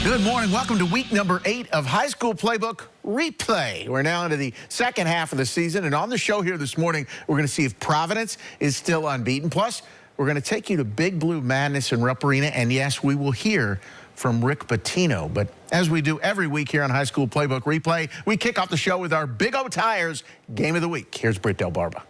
Good morning. Welcome to week number 8 of High School Playbook Replay. We're now into the second half of the season, and on the show here this morning, we're going to see if Providence is still unbeaten. Plus, we're going to take you to Big Blue Madness in Rupp Arena, and yes, we will hear from Rick Pitino. But as we do every week here on High School Playbook Replay, we kick off the show with our Big O Tires Game of the Week. Here's Britt Del Barba.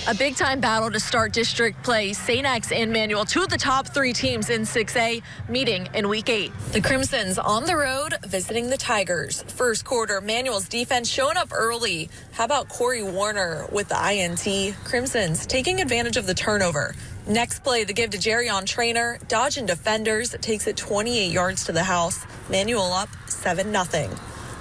A big-time battle to start district play. St. X and Manual, two of the top 3 teams in 6A, meeting in Week 8. The Crimsons on the road visiting the Tigers. First quarter, Manual's defense showing up early. How about Corey Warner with the INT? Crimsons taking advantage of the turnover. Next play, the give to Jerrion Trainer. Dodging defenders, takes it 28 yards to the house. Manual up 7-0.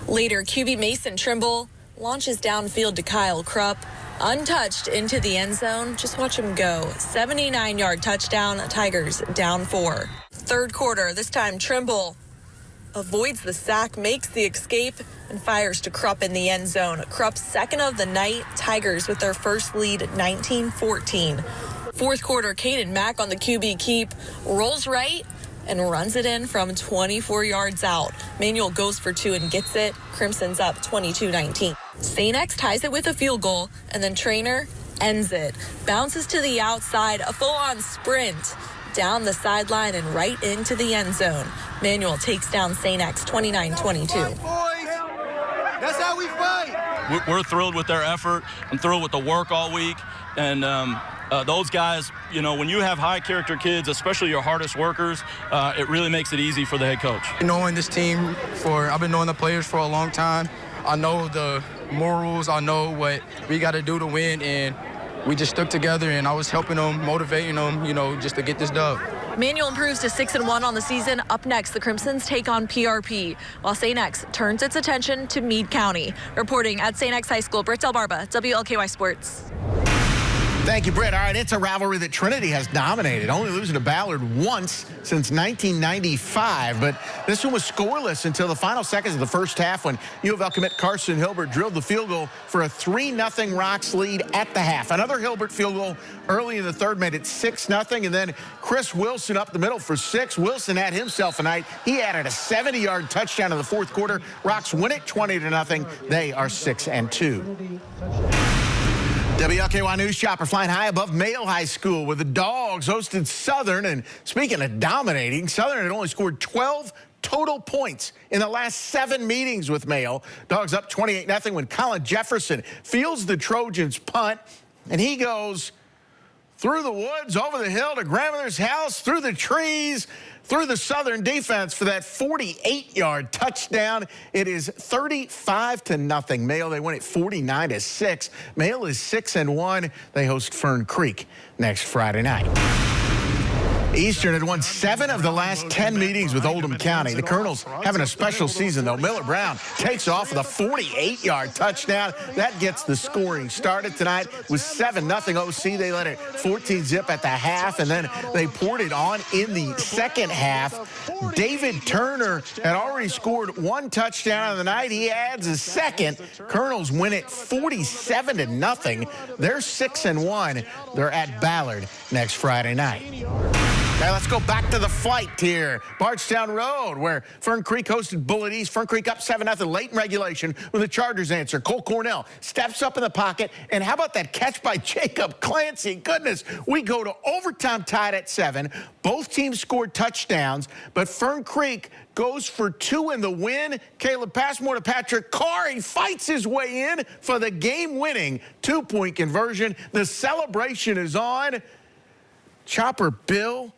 Later, QB Mason Trimble launches downfield to Kyle Krupp. Untouched into the end zone. Just watch him go. 79-yard touchdown. Tigers down 4. Third quarter. This time Trimble avoids the sack, makes the escape, and fires to Krupp in the end zone. Krupp's second of the night. Tigers with their first lead, 19-14. Fourth quarter. Caden Mack on the QB keep. Rolls right and runs it in from 24 yards out. Manual goes for 2 and gets it. Crimson's up 22-19. St. X ties it with a field goal, and then Trainer ends it. Bounces to the outside, a full-on sprint down the sideline and right into the end zone. Manual takes down St. X 29-22. That's how we fight. We're thrilled with their effort. I'm thrilled with the work all week. And those guys, you know, when you have high-character kids, especially your hardest workers, it really makes it easy for the head coach. Knowing this team I've been knowing the players for a long time. I know the morals. I know what we got to do to win, and we just stuck together, and I was helping them, motivating them, you know, just to get this dub. Manual improves to 6-1 on the season. Up next, the Crimsons take on PRP, while St. X turns its attention to Meade County. Reporting at St. X High School, Britt Del Barba, WLKY Sports. Thank you, Britt. All right, it's a rivalry that Trinity has dominated, only losing to Ballard once since 1995. But this one was scoreless until the final seconds of the first half when U of L commit Carson Hilbert drilled the field goal for a 3-0 Rocks lead at the half. Another Hilbert field goal early in the third made it 6-0, and then Chris Wilson up the middle for 6. Wilson had himself a night. He added a 70-yard touchdown in the fourth quarter. Rocks win it 20-0. They are 6-2. WLKY News Chopper flying high above Male High School, where the Dogs hosted Southern. And speaking of dominating, Southern had only scored 12 total points in the last 7 meetings with Male. Dogs up 28-0 when Colin Jefferson fields the Trojans' punt, and he goes through the woods, over the hill to grandmother's house, through the trees, through the Southern defense for that 48-yard touchdown. It is 35-0. Male, they win it 49-6. Male is 6-1. They host Fern Creek next Friday night. Eastern had won 7 of the last 10 meetings with Oldham County. The Colonels having a special season, though. Miller Brown takes off with a 48-yard touchdown. That gets the scoring started tonight with 7-0 OC. They led it 14-zip at the half, and then they poured it on in the second half. David Turner had already scored 1 touchdown on the night. He adds a second. Colonels win it 47-0. They're 6-1. They're at Ballard next Friday night. Now let's go back to the flight here. Bardstown Road, where Fern Creek hosted Bullitt East. Fern Creek up 7-0 late in regulation when the Chargers answer. Cole Cornell steps up in the pocket. And how about that catch by Jacob Clancy? Goodness, we go to overtime tied at 7. Both teams scored touchdowns, but Fern Creek goes for 2 in the win. Caleb Passmore to Patrick Carr. He fights his way in for the game-winning 2-point conversion. The celebration is on. Chopper Bill,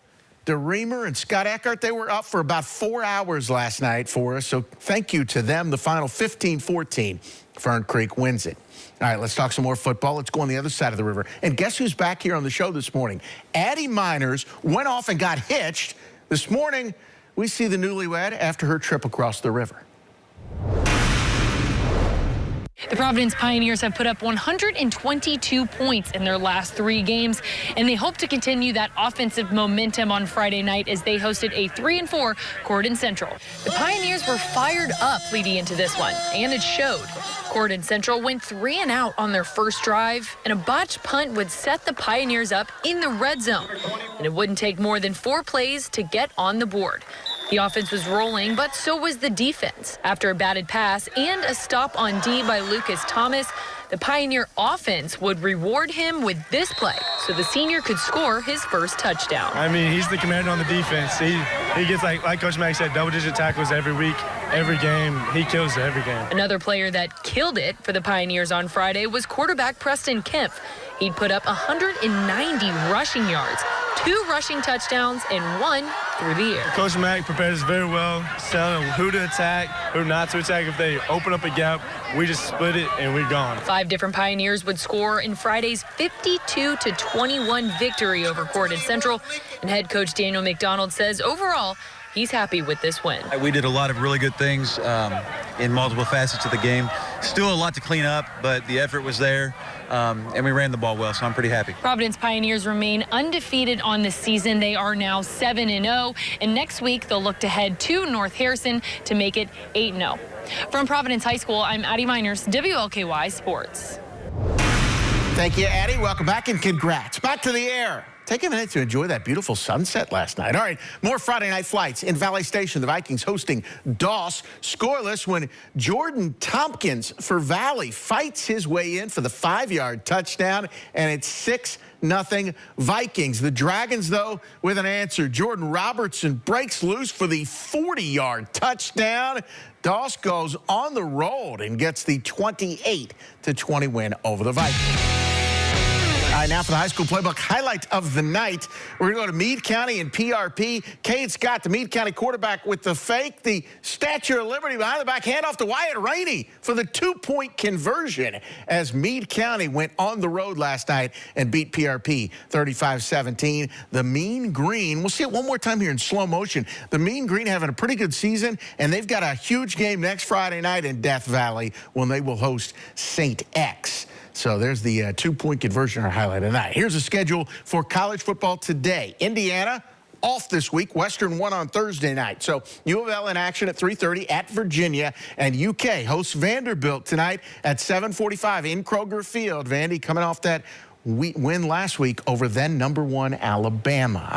DeReamer, and Scott Eckhart, they were up for about 4 hours last night for us, so thank you to them. The final 15-14, Fern Creek wins it. All right, let's talk some more football. Let's go on the other side of the river. And guess who's back here on the show this morning? Addie Miners went off and got hitched. This morning, we see the newlywed after her trip across the river. The Providence Pioneers have put up 122 points in their last 3 games, and they hope to continue that offensive momentum on Friday night as they hosted a 3-4 Corydon Central. The Pioneers were fired up leading into this one, and it showed. Corydon Central went 3 and out on their first drive, and a botched punt would set the Pioneers up in the red zone. and it wouldn't take more than 4 plays to get on the board. The offense was rolling, but so was the defense. After a batted pass and a stop on D by Lucas Thomas, the Pioneer offense would reward him with this play so the senior could score his first touchdown. I mean, he's the commander on the defense. He gets, like Coach Mack said, double-digit tackles every week, every game. He kills it every game. Another player that killed it for the Pioneers on Friday was quarterback Preston Kemp. He'd put up 190 rushing yards, 2 rushing touchdowns, and 1 through the air. Coach Mack prepares us very well, telling them who to attack, who not to attack. If they open up a gap, we just split it and we're gone. 5 different Pioneers would score in Friday's 52-21 victory over Corydon Central. And head coach Daniel McDonald says overall, he's happy with this win. We did a lot of really good things in multiple facets of the game. Still a lot to clean up, but the effort was there, and we ran the ball well, so I'm pretty happy. Providence Pioneers remain undefeated on the season. They are now 7-0, and next week they'll look to head to North Harrison to make it 8-0. From Providence High School, I'm Addie Miners, WLKY Sports. Thank you, Addie. Welcome back and congrats. Back to the air. Take a minute to enjoy that beautiful sunset last night. All right, more Friday night flights in Valley Station. The Vikings hosting Doss. Scoreless when Jordan Tompkins for Valley fights his way in for the 5-yard touchdown, and it's 6-0 Vikings. The Dragons, though, with an answer. Jordan Robertson breaks loose for the 40-yard touchdown. Doss goes on the road and gets the 28-20 win over the Vikings. All right, now for the high school playbook highlight of the night. We're going to go to Meade County and PRP. Cade Scott, the Meade County quarterback, with the fake, the Statue of Liberty behind the back, handoff to Wyatt Rainey for the 2-point conversion as Meade County went on the road last night and beat PRP 35-17. The Mean Green, we'll see it one more time here in slow motion. The Mean Green having a pretty good season, and they've got a huge game next Friday night in Death Valley when they will host St. X. So there's the 2-point conversion or highlight of that. Here's the schedule for college football today. Indiana off this week. Western 1 on Thursday night. So U of L in action at 3:30 at Virginia. And UK hosts Vanderbilt tonight at 7:45 in Kroger Field. Vandy coming off that win last week over then #1 Alabama.